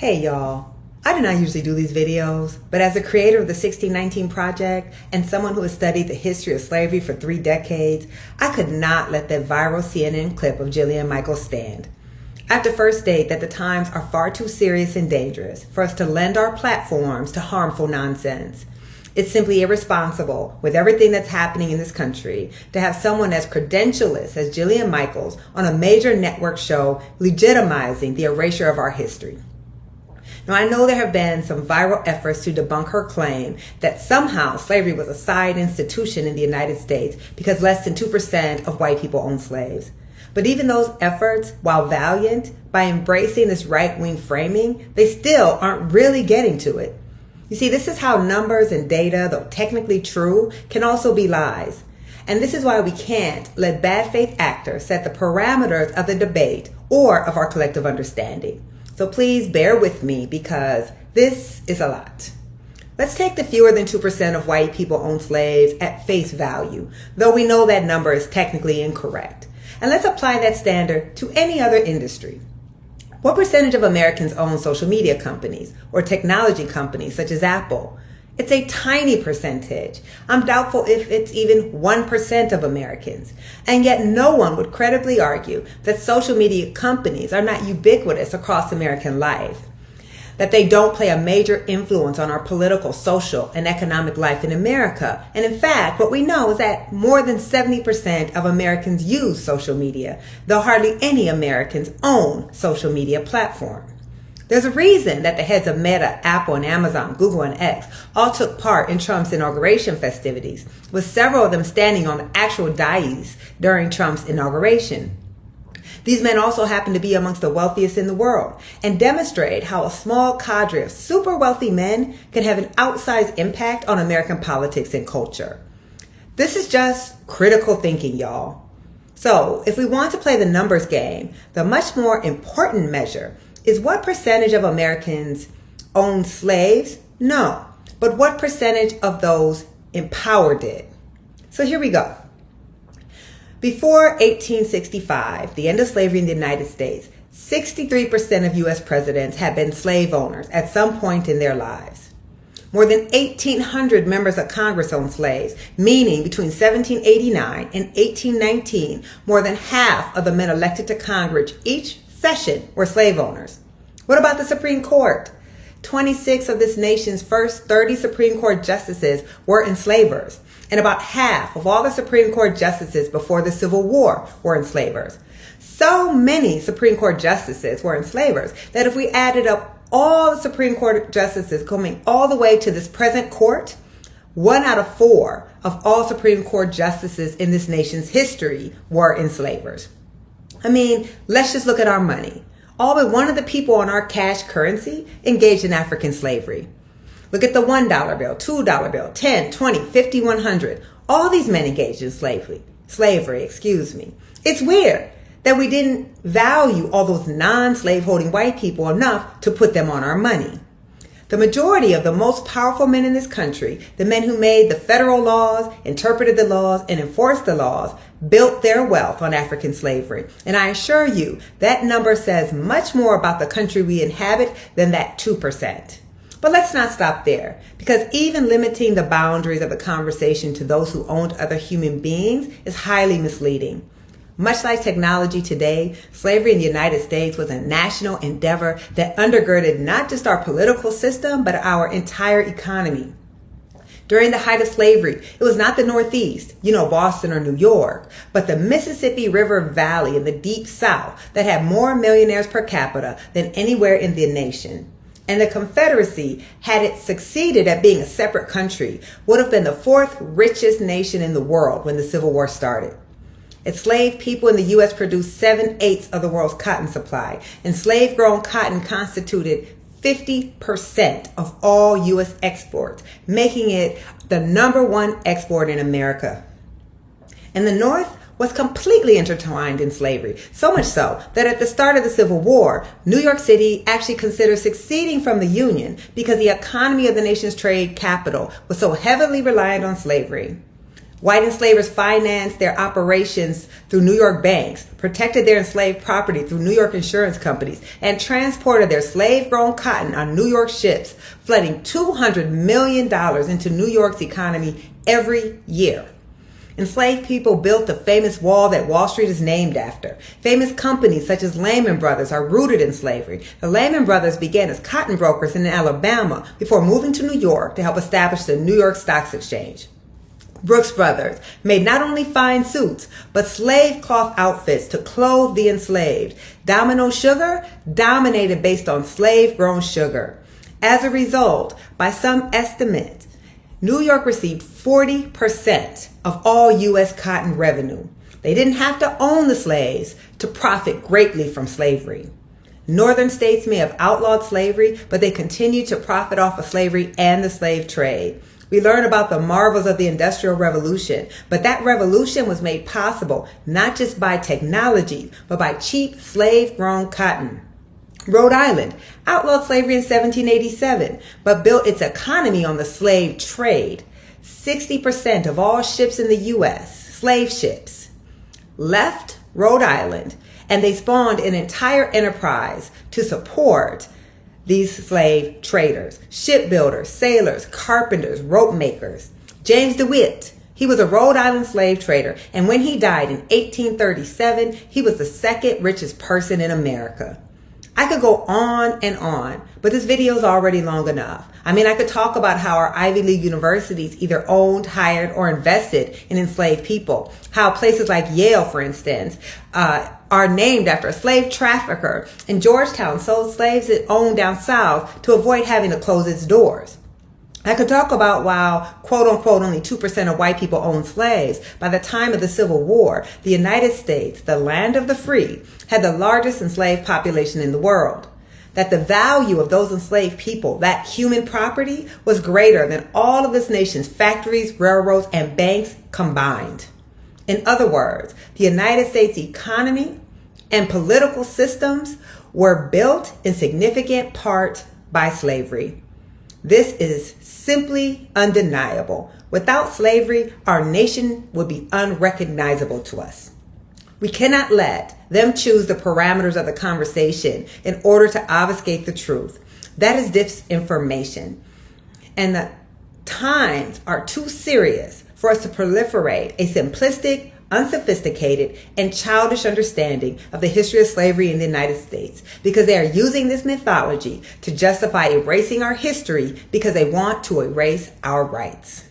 Hey y'all, I do not usually do these videos, but as a creator of the 1619 Project and someone who has studied the history of slavery for 3 decades, I could not let that viral CNN clip of Jillian Michaels stand. I have to first state that the times are far too serious and dangerous for us to lend our platforms to harmful nonsense. It's simply irresponsible, with everything that's happening in this country, to have someone as credentialless as Jillian Michaels on a major network show legitimizing the erasure of our history. Now, I know there have been some viral efforts to debunk her claim that somehow slavery was a side institution in the United States because less than 2% of white people owned slaves. But even those efforts, while valiant, by embracing this right-wing framing, they still aren't really getting to it. You see, this is how numbers and data, though technically true, can also be lies. And this is why we can't let bad faith actors set the parameters of the debate or of our collective understanding. So please bear with me because this is a lot. Let's take the fewer than 2% of white people own slaves at face value, though we know that number is technically incorrect. And let's apply that standard to any other industry. What percentage of Americans own social media companies or technology companies such as Apple? It's a tiny percentage. I'm doubtful if it's even 1% of Americans. And yet no one would credibly argue that social media companies are not ubiquitous across American life, that they don't play a major influence on our political, social, and economic life in America. And in fact, what we know is that more than 70% of Americans use social media, though hardly any Americans own social media platform. There's a reason that the heads of Meta, Apple, and Amazon, Google, and X all took part in Trump's inauguration festivities, with several of them standing on the actual dais during Trump's inauguration. These men also happen to be amongst the wealthiest in the world and demonstrate how a small cadre of super wealthy men can have an outsized impact on American politics and culture. This is just critical thinking, y'all. So if we want to play the numbers game, the much more important measure is what percentage of Americans own slaves? No, but what percentage of those empowered did? So here we go. Before 1865, the end of slavery in the United States, 63% of U.S. presidents had been slave owners at some point in their lives. More than 1,800 members of Congress owned slaves, meaning between 1789 and 1819, more than half of the men elected to Congress each session were slave owners. What about the Supreme Court? 26 of this nation's first 30 Supreme Court justices were enslavers, and about half of all the Supreme Court justices before the Civil War were enslavers. So many Supreme Court justices were enslavers that if we added up all the Supreme Court justices coming all the way to this present court, 1 out of 4 of all Supreme Court justices in this nation's history were enslavers. I mean, let's just look at our money. All but one of the people on our cash currency engaged in African slavery. Look at the $1 bill, $2 bill, 10, 20, 50, 100. All these men engaged in slavery. It's weird that we didn't value all those non-slave holding white people enough to put them on our money. The majority of the most powerful men in this country, the men who made the federal laws, interpreted the laws, and enforced the laws, built their wealth on African slavery. And I assure you, that number says much more about the country we inhabit than that 2%. But let's not stop there, because even limiting the boundaries of the conversation to those who owned other human beings is highly misleading. Much like technology today, slavery in the United States was a national endeavor that undergirded not just our political system, but our entire economy. During the height of slavery, it was not the Northeast, Boston or New York, but the Mississippi River Valley in the Deep South that had more millionaires per capita than anywhere in the nation. And the Confederacy, had it succeeded at being a separate country, would have been the 4th richest nation in the world when the Civil War started. Enslaved people in the U.S. produced 7/8 of the world's cotton supply, and slave-grown cotton constituted 50% of all U.S. exports, making it the #1 export in America. And the North was completely intertwined in slavery, so much so that at the start of the Civil War, New York City actually considered seceding from the Union because the economy of the nation's trade capital was so heavily reliant on slavery. White enslavers financed their operations through New York banks, protected their enslaved property through New York insurance companies, and transported their slave-grown cotton on New York ships, flooding $200 million into New York's economy every year. Enslaved people built the famous wall that Wall Street is named after. Famous companies such as Lehman Brothers are rooted in slavery. The Lehman Brothers began as cotton brokers in Alabama before moving to New York to help establish the New York Stock Exchange. Brooks Brothers made not only fine suits, but slave cloth outfits to clothe the enslaved. Domino Sugar dominated based on slave-grown sugar. As a result, by some estimates, New York received 40% of all U.S. cotton revenue. They didn't have to own the slaves to profit greatly from slavery. Northern states may have outlawed slavery, but they continued to profit off of slavery and the slave trade. We learn about the marvels of the Industrial Revolution, but that revolution was made possible not just by technology, but by cheap slave-grown cotton. Rhode Island outlawed slavery in 1787, but built its economy on the slave trade. 60% of all ships in the U.S., slave ships, left Rhode Island, and they spawned an entire enterprise to support these slave traders, shipbuilders, sailors, carpenters, rope makers. James DeWitt, he was a Rhode Island slave trader, and when he died in 1837, he was the second richest person in America. I could go on, but this video is already long enough. I could talk about how our Ivy League universities either owned, hired, or invested in enslaved people. How places like Yale, for instance, are named after a slave trafficker, and Georgetown sold slaves it owned down south to avoid having to close its doors. I could talk about while, quote unquote, only 2% of white people owned slaves, by the time of the Civil War, the United States, the land of the free, had the largest enslaved population in the world. That the value of those enslaved people, that human property, was greater than all of this nation's factories, railroads, and banks combined. In other words, the United States economy and political systems were built in significant part by slavery. This is simply undeniable. Without slavery, our nation would be unrecognizable to us. We cannot let them choose the parameters of the conversation in order to obfuscate the truth. That is disinformation. And the times are too serious for us to proliferate a simplistic, unsophisticated, and childish understanding of the history of slavery in the United States, because they are using this mythology to justify erasing our history because they want to erase our rights.